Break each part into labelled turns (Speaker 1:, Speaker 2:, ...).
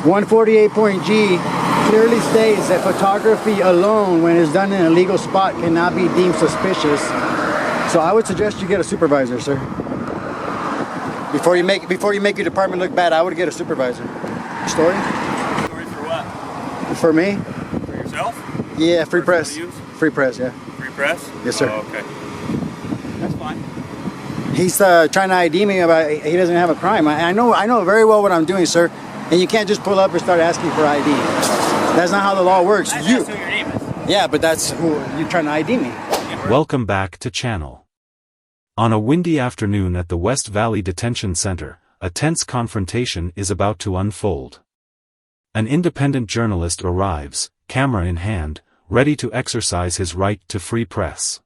Speaker 1: 148.G clearly states that photography alone, when it's done in a legal spot, cannot be deemed suspicious. So I would suggest you get a supervisor, sir. Before you make your department look bad, I would get a supervisor. Story?
Speaker 2: Story for what?
Speaker 1: For me?
Speaker 2: For yourself?
Speaker 1: Yeah, free press. Free press, yeah.
Speaker 2: Free press?
Speaker 1: Yes, sir.
Speaker 2: Oh, okay. That's fine.
Speaker 1: He's trying to ID me about he doesn't have a crime. I know very well what I'm doing, sir. And you can't just pull up and start asking for ID. That's not how the law works.
Speaker 2: That's who your name is.
Speaker 1: Yeah, but that's who you're trying to ID me.
Speaker 3: Welcome back to channel. On a windy afternoon at the West Valley Detention Center, a tense confrontation is about to unfold. An independent journalist arrives, camera in hand, ready to exercise his right to free press.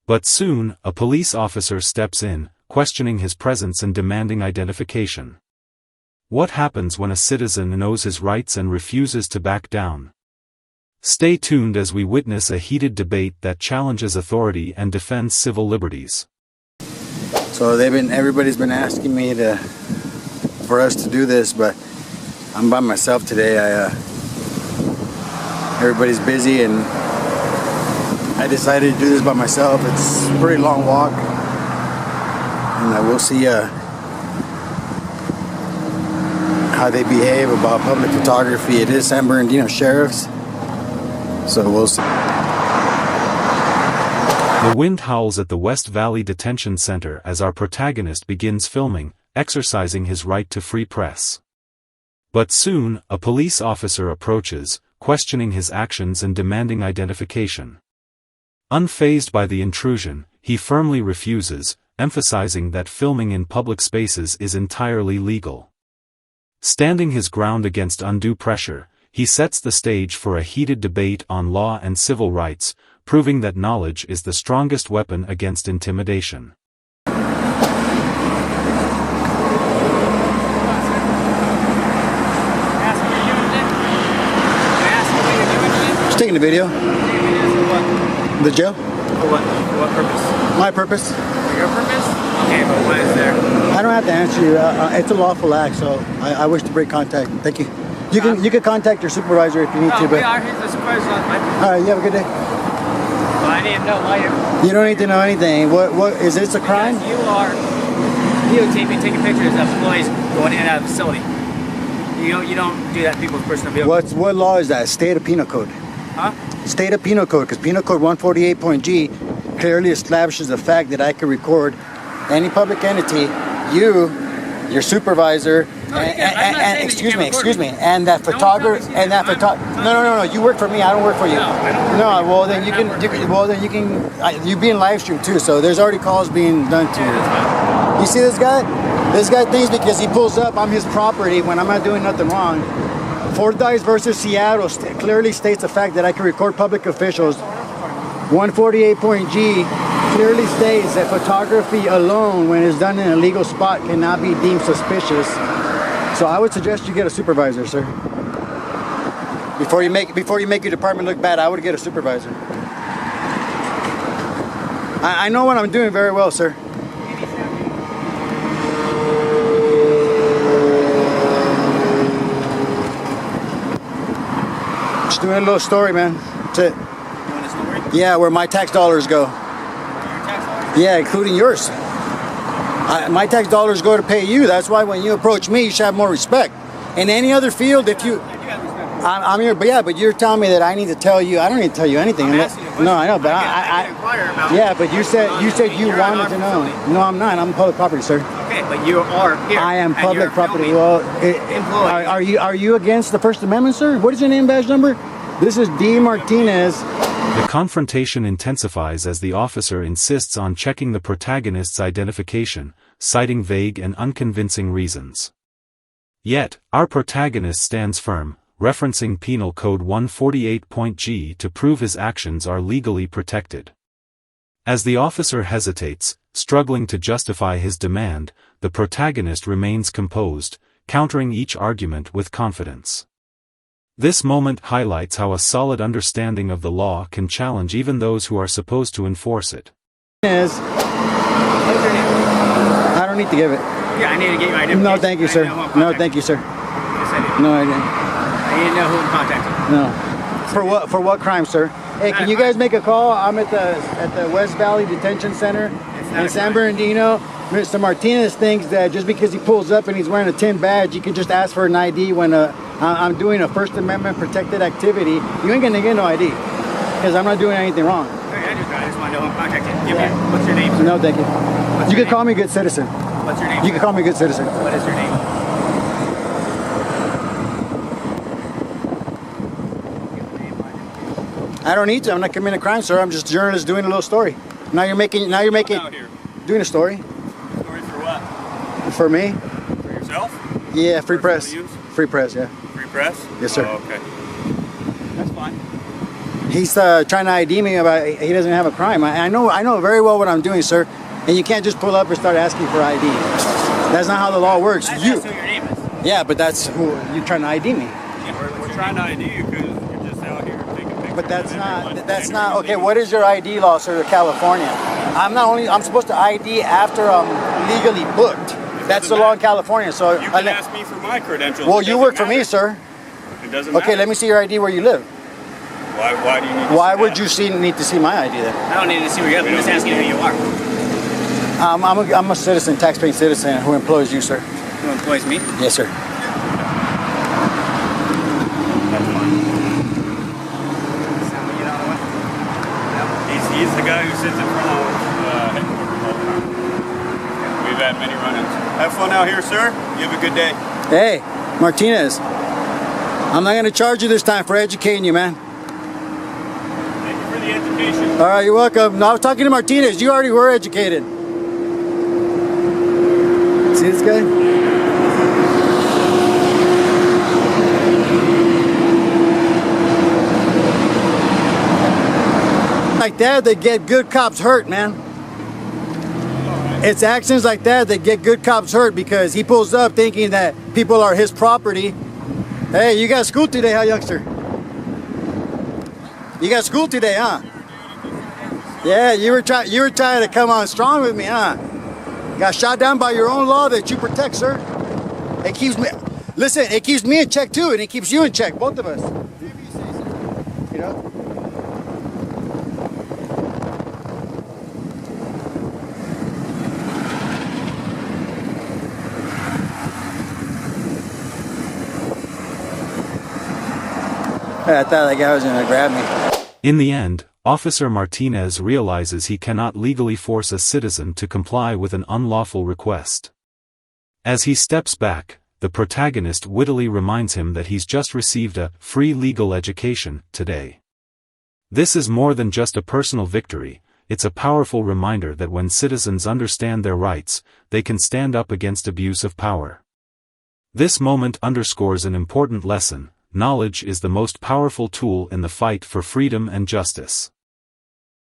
Speaker 3: But soon, a police officer steps in, questioning his presence and demanding identification. What happens when a citizen knows his rights and refuses to back down? Stay tuned as we witness a heated debate that challenges authority and defends civil liberties.
Speaker 1: So everybody's been asking me for us to do this, but I'm by myself today. Everybody's busy, and I decided to do this by myself. It's a pretty long walk, and we'll see how they behave about public photography. It is San Bernardino Sheriff's, so we'll see.
Speaker 3: The wind howls at the West Valley Detention Center as our protagonist begins filming, exercising his right to free press. But soon, a police officer approaches, questioning his actions and demanding identification. Unfazed by the intrusion, he firmly refuses, emphasizing that filming in public spaces is entirely legal. Standing his ground against undue pressure, he sets the stage for a heated debate on law and civil rights, proving that knowledge is the strongest weapon against intimidation.
Speaker 1: Just taking the video. The jail?
Speaker 2: For what? For what purpose?
Speaker 1: My purpose.
Speaker 2: For your purpose? Okay, but what is there?
Speaker 1: I don't have to answer you. It's a lawful act, so I wish to break contact. Thank you. You can contact your supervisor if you need to. But
Speaker 2: we are. He's the supervisor.
Speaker 1: All right, you have a good day.
Speaker 2: Well, I need to know why you're...
Speaker 1: You don't need to know anything. What is this a crime?
Speaker 2: Because you are videotaping, taking pictures of employees going in and out of the facility. You don't do that to people's personal vehicles.
Speaker 1: What law is that? State of Penal Code.
Speaker 2: Huh?
Speaker 1: State of Penal Code, because Penal Code 148.G clearly establishes the fact that I can record any public entity, your supervisor, excuse me, and that photographer, No, you work for me. I don't work for you.
Speaker 2: No, I don't work
Speaker 1: well then you can, you be in live stream too. So there's already calls being done to you. You see this guy? This guy thinks because he pulls up, I'm his property when I'm not doing nothing wrong. Fordyce versus Seattle clearly states the fact that I can record public officials. 148.G clearly states that photography alone, when it's done in a legal spot, cannot be deemed suspicious. So I would suggest you get a supervisor, sir. Before you make your department look bad, I would get a supervisor. I know what I'm doing very well, sir. Just doing a little story, man. That's it.
Speaker 2: Doing a story?
Speaker 1: Yeah, where my tax dollars go.
Speaker 2: Your tax dollars?
Speaker 1: Yeah, including yours. My tax dollars go to pay you. That's why when you approach me, you should have more respect. In any other field, if you... I'm here, but yeah, but you're telling me that I need to tell you. I don't need to tell you anything.
Speaker 2: I'm asking you a question.
Speaker 1: No, I know, but
Speaker 2: I can inquire about
Speaker 1: yeah, but you said you wanted to know. No, I'm not. I'm public property, sir.
Speaker 2: Okay, but you are here.
Speaker 1: I am public property.
Speaker 2: Well,
Speaker 1: are you against the First Amendment, sir? What is your name badge number? This is D. Martinez.
Speaker 3: The confrontation intensifies as the officer insists on checking the protagonist's identification, citing vague and unconvincing reasons. Yet, our protagonist stands firm, referencing Penal Code 148.G to prove his actions are legally protected. As the officer hesitates, struggling to justify his demand, the protagonist remains composed, countering each argument with confidence. This moment highlights how a solid understanding of the law can challenge even those who are supposed to enforce it.
Speaker 1: I don't need to give it.
Speaker 2: Yeah, I need to get you my identification.
Speaker 1: No, thank you, sir. No, thank you, sir.
Speaker 2: Yes, I do.
Speaker 1: No idea.
Speaker 2: You didn't know who I'm contacting?
Speaker 1: No. For what crime, sir? Hey, can you guys make a call? I'm at the West Valley Detention Center in San Bernardino. Mr. Martinez thinks that just because he pulls up and he's wearing a tin badge, you can just ask for an ID when I'm doing a First Amendment protected activity. You ain't gonna get no ID because I'm not doing anything wrong.
Speaker 2: I just want to know who I'm contacting. What's your name, sir?
Speaker 1: No, thank you. You can call me good citizen.
Speaker 2: What's your name?
Speaker 1: You can call me good citizen.
Speaker 2: What is your name?
Speaker 1: I don't need to. I'm not committing a crime, sir. I'm just a journalist doing a little story. Now you're making doing a story.
Speaker 4: Story for what?
Speaker 1: For me?
Speaker 4: For yourself?
Speaker 1: Yeah, free press.
Speaker 4: Personal use?
Speaker 1: Free press, yeah.
Speaker 4: Free press?
Speaker 1: Yes, sir.
Speaker 4: Oh, okay. That's fine.
Speaker 1: He's trying to ID me about he doesn't have a crime. I know very well what I'm doing, sir. And you can't just pull up and start asking for ID. That's not how the law works.
Speaker 2: That's who your name is.
Speaker 1: Yeah, but that's who you're trying to ID me.
Speaker 4: Yeah, we're trying to ID you because you're just out here taking pictures.
Speaker 1: But that's not okay. What is your ID law, sir, California? I'm supposed to ID after I'm legally booked. That's the law in California. So
Speaker 4: you can ask me for my credentials.
Speaker 1: Well, you work for me, sir.
Speaker 4: It doesn't matter.
Speaker 1: Okay, let me see your ID where you live.
Speaker 4: Why do you need to
Speaker 1: Why
Speaker 4: see
Speaker 1: would
Speaker 4: that?
Speaker 1: you need to see my ID then?
Speaker 2: I don't need to see where you live. I'm just asking who you are.
Speaker 1: I'm a citizen, tax-paying citizen who employs you, sir.
Speaker 2: Who employs me?
Speaker 1: Yes, sir.
Speaker 4: He's the guy who sits in front of headquarters all the time. We've had many run-ins. Have fun out here, sir. You have a good day.
Speaker 1: Hey, Martinez. I'm not going to charge you this time for educating you, man.
Speaker 4: Thank you for the education.
Speaker 1: All right, you're welcome. No, I was talking to Martinez. You already were educated. See this guy? Like that get good cops hurt, man. It's actions like that get good cops hurt because he pulls up thinking that people are his property. Hey, you got school today, huh, youngster? You got school today, huh? Yeah, you were trying to come on strong with me, huh? Got shot down by your own law that you protect, sir. It keeps me. Listen, it keeps me in check too, and it keeps you in check, both of us. You know. I thought that guy was gonna grab me.
Speaker 3: In the end, Officer Martinez realizes he cannot legally force a citizen to comply with an unlawful request. As he steps back, the protagonist wittily reminds him that he's just received a free legal education today. This is more than just a personal victory, it's a powerful reminder that when citizens understand their rights, they can stand up against abuse of power. This moment underscores an important lesson: knowledge is the most powerful tool in the fight for freedom and justice.